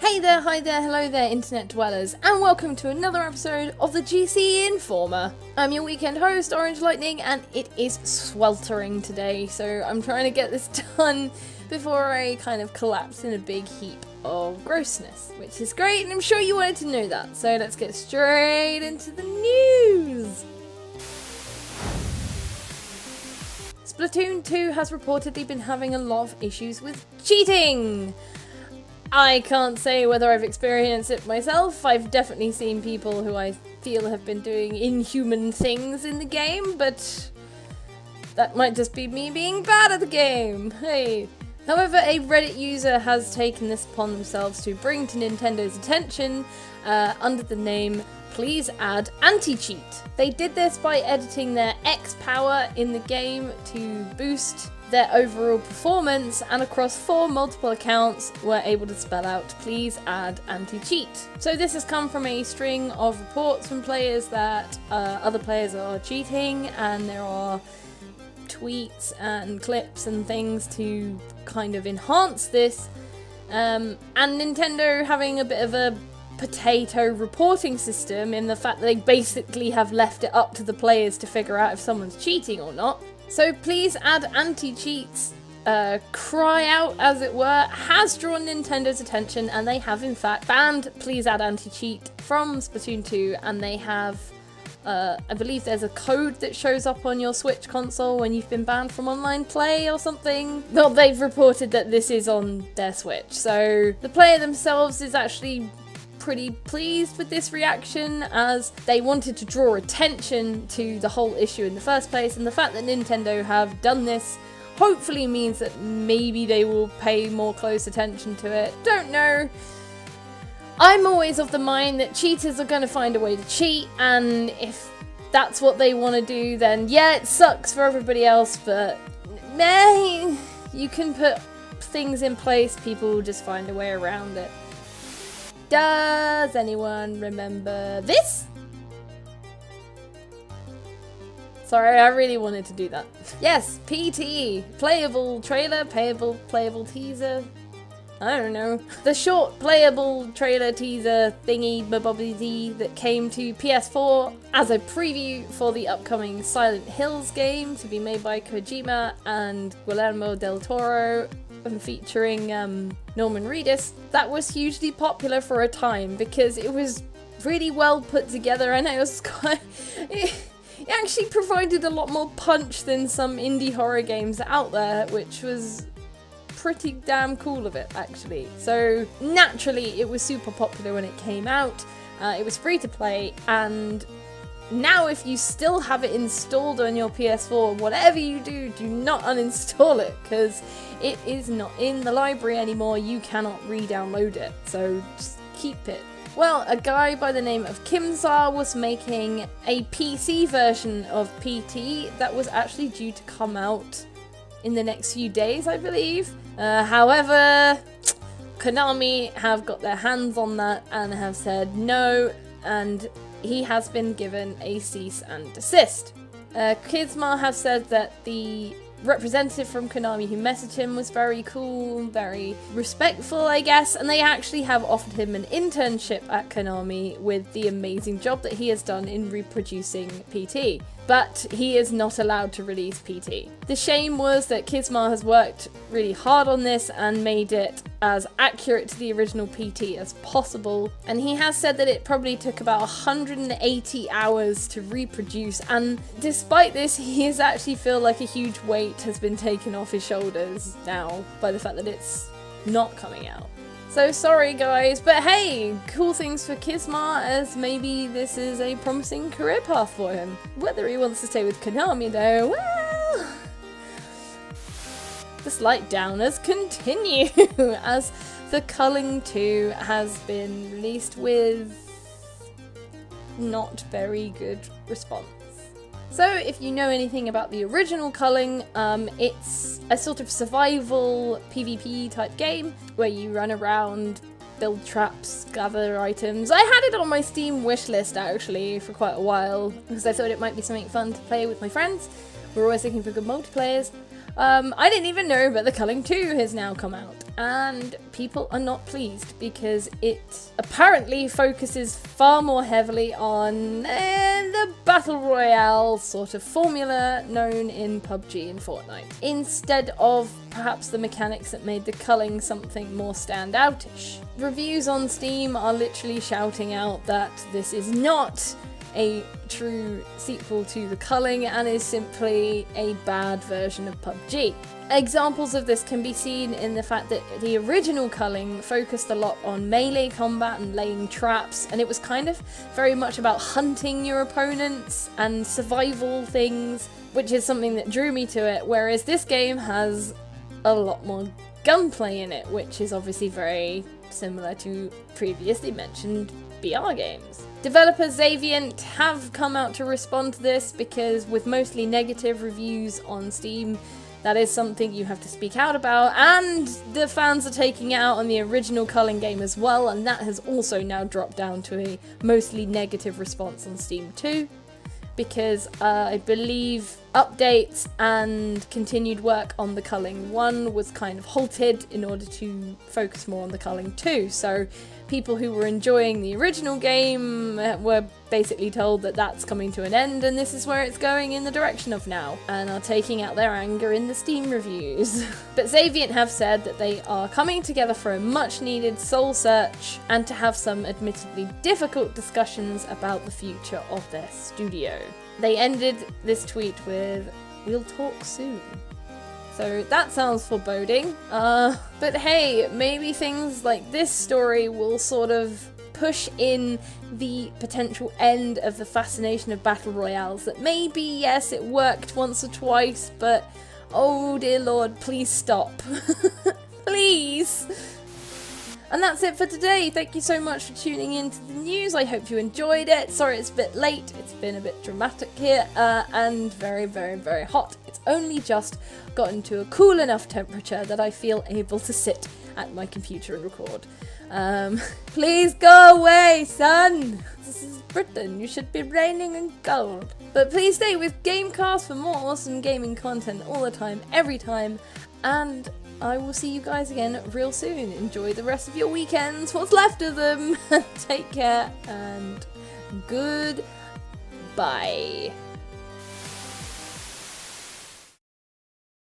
Hey there, hi there, hello there internet dwellers, and welcome to another episode of the GC Informer. I'm your weekend host, Orange Lightning, and it is sweltering today, so I'm trying to get this done before I kind of collapse in a big heap of grossness, which is great, and I'm sure you wanted to know that, so let's get straight into the news. Splatoon 2 has reportedly been having a lot of issues with cheating. I can't say whether I've experienced it myself. I've definitely seen people who I feel have been doing inhuman things in the game, but that might just be me being bad at the game. Hey. However, a Reddit user has taken this upon themselves to bring to Nintendo's attention under the name Please Add Anti-Cheat. They did this by editing their X power in the game to boost their overall performance, and across 4 multiple accounts were able to spell out please add anti-cheat. So this has come from a string of reports from players that other players are cheating, and there are tweets and clips and things to kind of enhance this, and Nintendo having a bit of a potato reporting system in the fact that they basically have left it up to the players to figure out if someone's cheating or not. So Please Add Anti-Cheat's cry out, as it were, has drawn Nintendo's attention, and they have in fact banned Please Add Anti-Cheat from Splatoon 2, and they have, I believe there's a code that shows up on your Switch console when you've been banned from online play or something. Well, they've reported that this is on their Switch, so the player themselves is actually pretty pleased with this reaction, as they wanted to draw attention to the whole issue in the first place, and the fact that Nintendo have done this hopefully means that maybe they will pay more close attention to it. Don't know. I'm always of the mind that cheaters are going to find a way to cheat, and if that's what they want to do, then yeah, it sucks for everybody else, but meh, you can put things in place, people will just find a way around it. Does anyone remember this? Sorry, I really wanted to do that. Yes, PT. Playable trailer, playable teaser. I don't know. The short playable trailer teaser thingy bobbly that came to PS4 as a preview for the upcoming Silent Hills game to be made by Kojima and Guillermo del Toro, and featuring Norman Reedus. That was hugely popular for a time because it was really well put together, and it was it actually provided a lot more punch than some indie horror games out there, which was pretty damn cool of it actually. So naturally it was super popular when it came out. It was free to play, and now if you still have it installed on your PS4, whatever you do, do not uninstall it, because it is not in the library anymore. You cannot re-download it, so just keep it. Well, a guy by the name of Kimzar was making a PC version of PT that was actually due to come out in the next few days, I believe. However, Konami have got their hands on that and have said no, and he has been given a cease and desist. Kizma have said that the representative from Konami who messaged him was very cool, very respectful, I guess, and they actually have offered him an internship at Konami with the amazing job that he has done in reproducing PT. But he is not allowed to release PT. The shame was that Kizma has worked really hard on this and made it as accurate to the original PT as possible, and he has said that it probably took about 180 hours to reproduce, and despite this, he has actually feel like a huge weight has been taken off his shoulders now by the fact that it's not coming out. So sorry guys, but hey, cool things for Kizma, as maybe this is a promising career path for him. Whether he wants to stay with Konami though, well, the slight downers continue as the Culling 2 has been released with not very good response. So if you know anything about the original Culling, it's a sort of survival PvP type game where you run around, build traps, gather items. I had it on my Steam wishlist actually for quite a while because I thought it might be something fun to play with my friends. We're always looking for good multiplayers. I didn't even know, but the Culling 2 has now come out, and people are not pleased because it apparently focuses far more heavily on the Battle Royale sort of formula known in PUBG and Fortnite, instead of perhaps the mechanics that made the culling something more standoutish. Reviews on Steam are literally shouting out that this is not a true sequel to the culling and is simply a bad version of PUBG. Examples of this can be seen in the fact that the original culling focused a lot on melee combat and laying traps, and it was kind of very much about hunting your opponents and survival things, which is something that drew me to it, whereas this game has a lot more gunplay in it, which is obviously very similar to previously mentioned BR games. Developer Xavient have come out to respond to this because with mostly negative reviews on Steam, that is something you have to speak out about, and the fans are taking it out on the original culling game as well, and that has also now dropped down to a mostly negative response on Steam too, because I believe updates and continued work on the culling 1 was kind of halted in order to focus more on the culling 2, so people who were enjoying the original game were basically told that that's coming to an end and this is where it's going in the direction of now, and are taking out their anger in the Steam reviews. But Xavient have said that they are coming together for a much needed soul search and to have some admittedly difficult discussions about the future of their studio. They ended this tweet with, "We'll talk soon." So that sounds foreboding. But hey, maybe things like this story will sort of push in the potential end of the fascination of battle royales. That maybe, yes, it worked once or twice, but oh dear lord, please stop. Please. And that's it for today. Thank you so much for tuning in to the news. I hope you enjoyed it. Sorry it's a bit late. It's been a bit dramatic here and very, very, very hot. It's only just gotten to a cool enough temperature that I feel able to sit at my computer and record. Please go away, sun! This is Britain. You should be raining and gold. But please stay with GameCast for more awesome gaming content all the time, every time. And I will see you guys again real soon. Enjoy the rest of your weekends, what's left of them. Take care and goodbye.